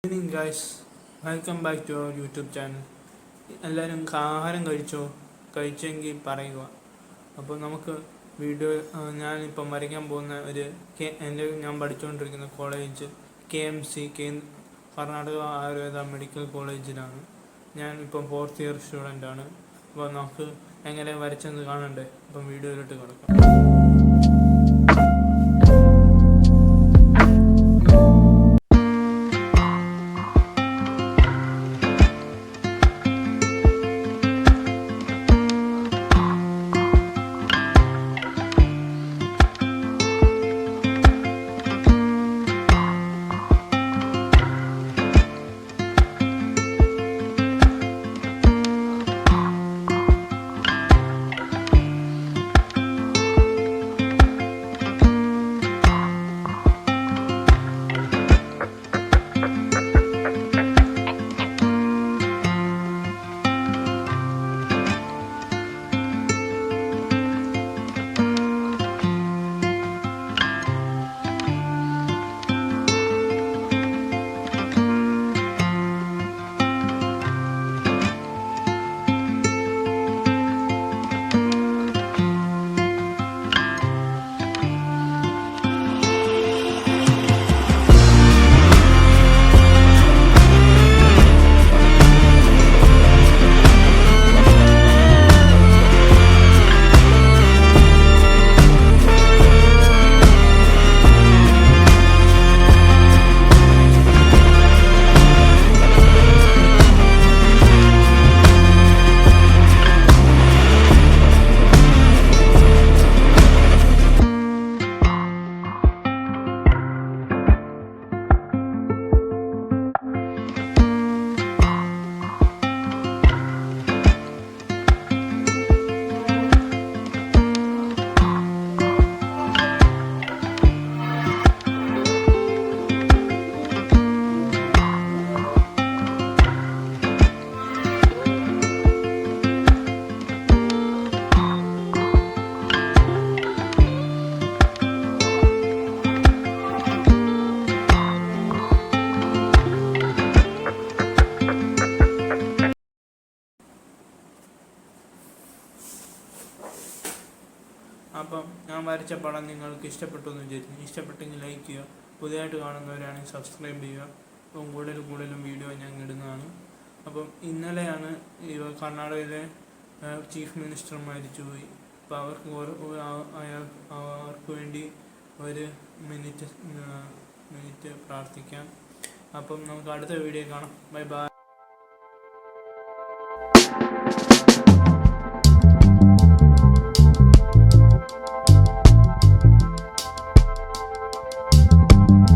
Evening guys, welcome back to our YouTube channel. എല്ലാവരും ആഹാരം കഴിച്ചെങ്കിൽ പറയുക. അപ്പോൾ നമുക്ക് വീഡിയോ ഞാനിപ്പം വരയ്ക്കാൻ പോകുന്ന ഞാൻ പഠിച്ചുകൊണ്ടിരിക്കുന്ന college KMC Karnataka Ayurveda medical കോളേജിലാണ്. ഞാനിപ്പം 4th ഇയർ സ്റ്റുഡൻ്റാണ്. അപ്പോൾ നമുക്ക് എങ്ങനെ വരച്ചെന്ന് കാണണ്ടേ? അപ്പം വീഡിയോയിലോട്ട് കിടക്കാം. അപ്പം ഞാൻ വരച്ച പടം നിങ്ങൾക്ക് ഇഷ്ടപ്പെട്ടു എന്ന് വിചാരിക്കുന്നു. ഇഷ്ടപ്പെട്ടെങ്കിൽ ലൈക്ക് ചെയ്യുക. പുതിയതായിട്ട് കാണുന്നവരാണെങ്കിൽ സബ്സ്ക്രൈബ് ചെയ്യുക. അപ്പം കൂടുതലും വീഡിയോ ഞാൻ ഇടുന്നതാണ്. അപ്പം ഇന്നലെയാണ് കർണാടകയിലെ ചീഫ് മിനിസ്റ്റർ മരിച്ചുപോയി. അപ്പോൾ അവർക്ക് വേണ്ടി ഒരു മിനിറ്റ് പ്രാർത്ഥിക്കാം. അപ്പം നമുക്ക് അടുത്ത വീഡിയോ കാണാം. ബൈ.